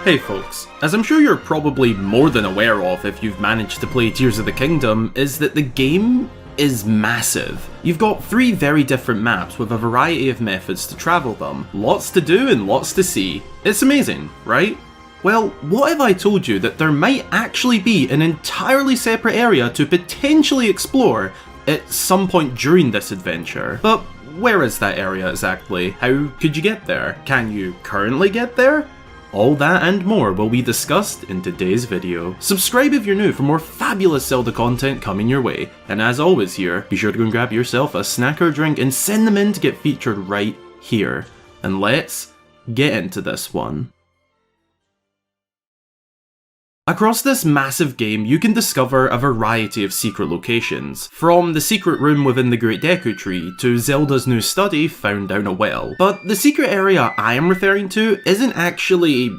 Hey folks, as I'm sure you're probably more than aware of if you've managed to play Tears of the Kingdom, is that the game is massive. You've got 3 very different maps with a variety of methods to travel them, lots to do and lots to see. It's amazing, right? Well, what if I told you that there might actually be an entirely separate area to potentially explore at some point during this adventure? But where is that area exactly? How could you get there? Can you currently get there? All that and more will be discussed in today's video. Subscribe if you're new for more fabulous Zelda content coming your way, and as always here, be sure to go and grab yourself a snack or drink and send them in to get featured right here. And let's get into this one. Across this massive game, you can discover a variety of secret locations, from the secret room within the Great Deku Tree to Zelda's new study found down a well. But the secret area I am referring to isn't actually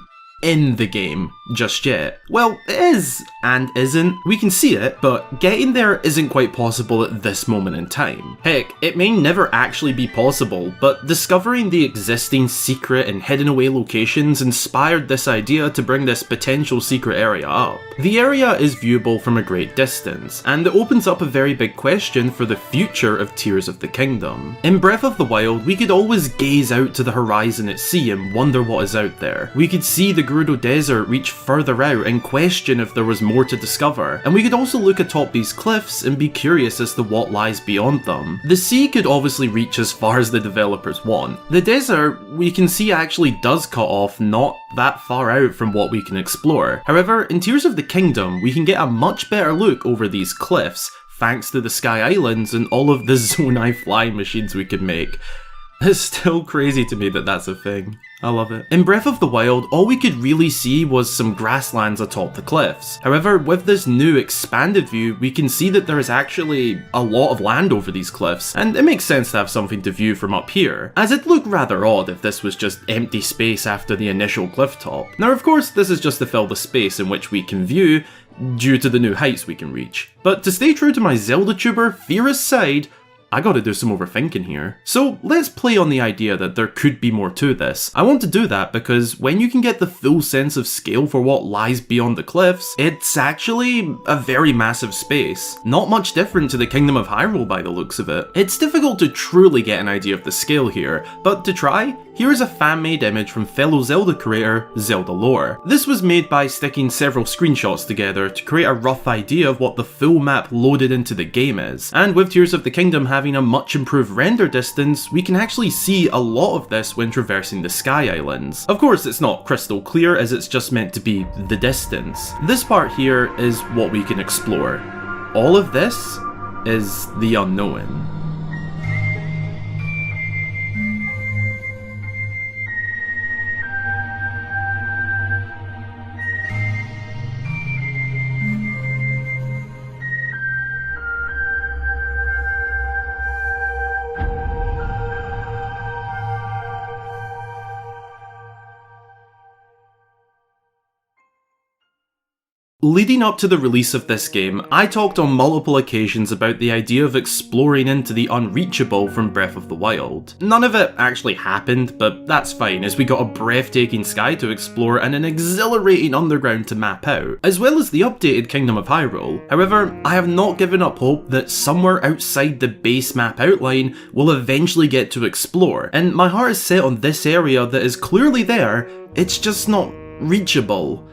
in the game just yet. Well, it is and isn't. We can see it, but getting there isn't quite possible at this moment in time. Heck, it may never actually be possible, but discovering the existing secret and hidden away locations inspired this idea to bring this potential secret area up. The area is viewable from a great distance, and it opens up a very big question for the future of Tears of the Kingdom. In Breath of the Wild, we could always gaze out to the horizon at sea and wonder what is out there. We could see the Gerudo Desert reach further out and question if there was more to discover, and we could also look atop these cliffs and be curious as to what lies beyond them. The sea could obviously reach as far as the developers want. The desert, we can see, actually does cut off not that far out from what we can explore. However, in Tears of the Kingdom, we can get a much better look over these cliffs, thanks to the Sky Islands and all of the Zonai flying machines we could make. It's still crazy to me that that's a thing. I love it. In Breath of the Wild, all we could really see was some grasslands atop the cliffs. However, with this new expanded view, we can see that there is actually a lot of land over these cliffs, and it makes sense to have something to view from up here, as it'd look rather odd if this was just empty space after the initial cliff top. Now of course, this is just to fill the space in which we can view, due to the new heights we can reach. But to stay true to my Zelda tuber theorist side, I gotta do some overthinking here. So let's play on the idea that there could be more to this. I want to do that because when you can get the full sense of scale for what lies beyond the cliffs, it's actually a very massive space. Not much different to the Kingdom of Hyrule by the looks of it. It's difficult to truly get an idea of the scale here, but to try, here is a fan-made image from fellow Zelda creator, Zelda Lore. This was made by sticking several screenshots together to create a rough idea of what the full map loaded into the game is, and with Tears of the Kingdom having a much improved render distance, we can actually see a lot of this when traversing the Sky Islands. Of course, it's not crystal clear as it's just meant to be the distance. This part here is what we can explore. All of this is the unknown. Leading up to the release of this game, I talked on multiple occasions about the idea of exploring into the unreachable from Breath of the Wild. None of it actually happened, but that's fine as we got a breathtaking sky to explore and an exhilarating underground to map out, as well as the updated Kingdom of Hyrule. However, I have not given up hope that somewhere outside the base map outline we'll eventually get to explore, and my heart is set on this area that is clearly there, it's just not reachable.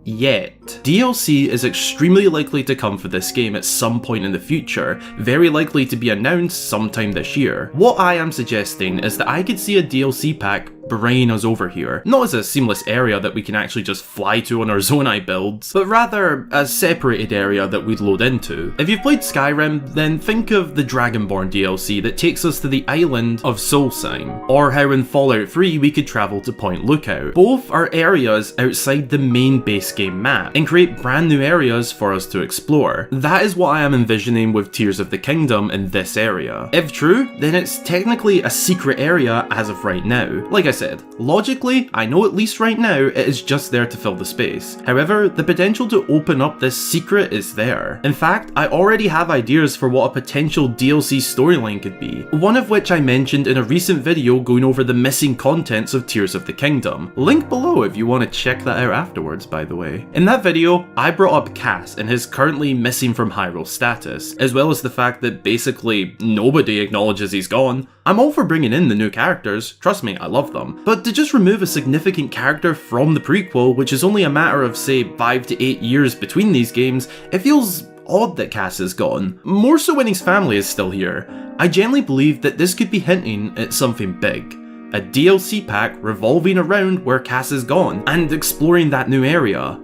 Yet. DLC is extremely likely to come for this game at some point in the future, very likely to be announced sometime this year. What I am suggesting is that I could see a DLC pack bringing us over here, not as a seamless area that we can actually just fly to on our Zonai builds, but rather a separated area that we'd load into. If you've played Skyrim, then think of the Dragonborn DLC that takes us to the island of Soulsign, or how in Fallout 3 we could travel to Point Lookout. Both are areas outside the main base game map, and create brand new areas for us to explore. That is what I am envisioning with Tears of the Kingdom in this area. If true, then it's technically a secret area as of right now. Like I said, logically, I know at least right now it is just there to fill the space. However, the potential to open up this secret is there. In fact, I already have ideas for what a potential DLC storyline could be, one of which I mentioned in a recent video going over the missing contents of Tears of the Kingdom. Link below if you want to check that out afterwards, by the way. In that video, I brought up Cass and his currently missing from Hyrule status, as well as the fact that basically nobody acknowledges he's gone. I'm all for bringing in the new characters, trust me, I love them, but to just remove a significant character from the prequel, which is only a matter of say 5 to 8 years between these games, it feels odd that Cass is gone, more so when his family is still here. I genuinely believe that this could be hinting at something big. A DLC pack revolving around where Cass is gone, and exploring that new area.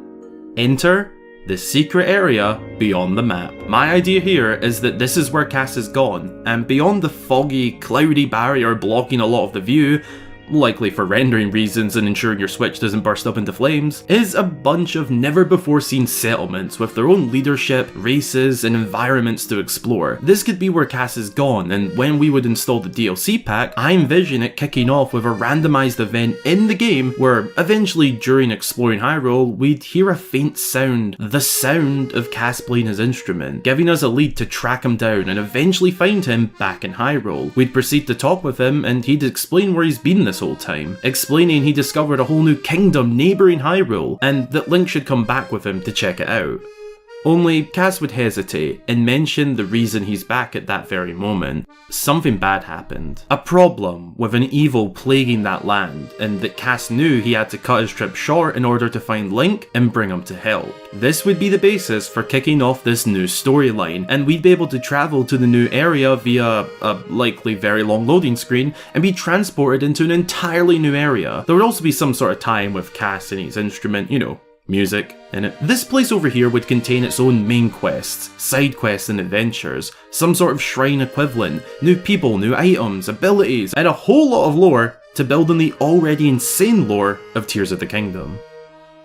Enter the secret area beyond the map. My idea here is that this is where Cass is gone, and beyond the foggy, cloudy barrier blocking a lot of the view, likely for rendering reasons and ensuring your Switch doesn't burst up into flames, is a bunch of never before seen settlements with their own leadership, races, and environments to explore. This could be where Cass is gone, and when we would install the DLC pack, I envision it kicking off with a randomized event in the game where eventually during exploring Hyrule, we'd hear a faint sound, the sound of Cass playing his instrument, giving us a lead to track him down and eventually find him back in Hyrule. We'd proceed to talk with him and he'd explain where he's been this whole time, explaining he discovered a whole new kingdom neighbouring Hyrule and that Link should come back with him to check it out. Only Cass would hesitate and mention the reason he's back at that very moment. Something bad happened. A problem with an evil plaguing that land, and that Cass knew he had to cut his trip short in order to find Link and bring him to help. This would be the basis for kicking off this new storyline, and we'd be able to travel to the new area via a likely very long loading screen and be transported into an entirely new area. There would also be some sort of tie-in with Cass and his instrument, you know, music in it. This place over here would contain its own main quests, side quests and adventures, some sort of shrine equivalent, new people, new items, abilities, and a whole lot of lore to build on the already insane lore of Tears of the Kingdom.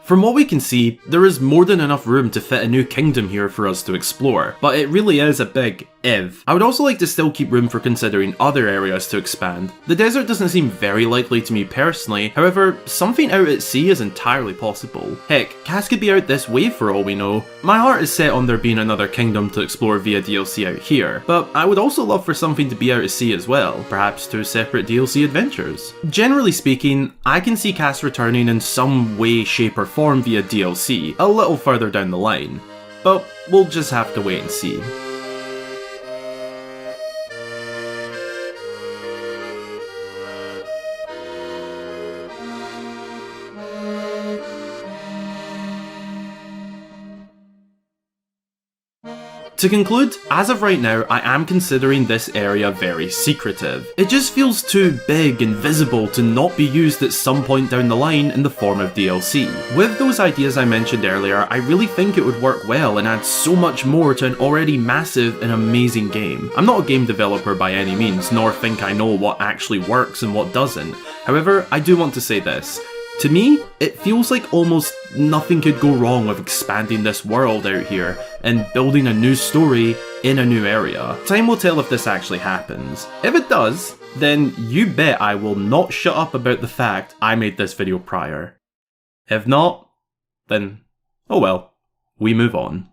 From what we can see, there is more than enough room to fit a new kingdom here for us to explore, but it really is a big if. I would also like to still keep room for considering other areas to expand. The desert doesn't seem very likely to me personally, however, something out at sea is entirely possible. Heck, Cass could be out this way for all we know. My heart is set on there being another kingdom to explore via DLC out here, but I would also love for something to be out at sea as well, perhaps 2 separate DLC adventures. Generally speaking, I can see Cass returning in some way, shape or form via DLC, a little further down the line, but we'll just have to wait and see. To conclude, as of right now, I am considering this area very secretive. It just feels too big and visible to not be used at some point down the line in the form of DLC. With those ideas I mentioned earlier, I really think it would work well and add so much more to an already massive and amazing game. I'm not a game developer by any means, nor think I know what actually works and what doesn't. However, I do want to say this. To me, it feels like almost nothing could go wrong with expanding this world out here and building a new story in a new area. Time will tell if this actually happens. If it does, then you bet I will not shut up about the fact I made this video prior. If not, then oh well, we move on.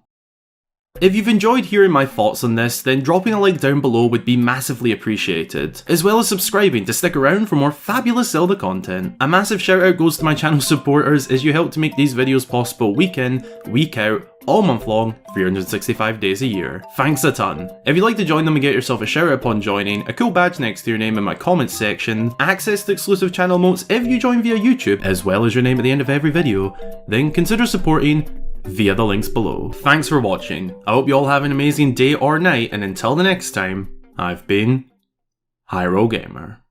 If you've enjoyed hearing my thoughts on this, then dropping a like down below would be massively appreciated, as well as subscribing to stick around for more fabulous Zelda content. A massive shout out goes to my channel supporters as you help to make these videos possible week in, week out, all month long, 365 days a year. Thanks a ton. If you'd like to join them and get yourself a shout out upon joining, a cool badge next to your name in my comments section, access to exclusive channel emotes if you join via YouTube, as well as your name at the end of every video, then consider supporting via the links below. Thanks for watching. I hope you all have an amazing day or night, and until the next time, I've been Hyrule Gamer.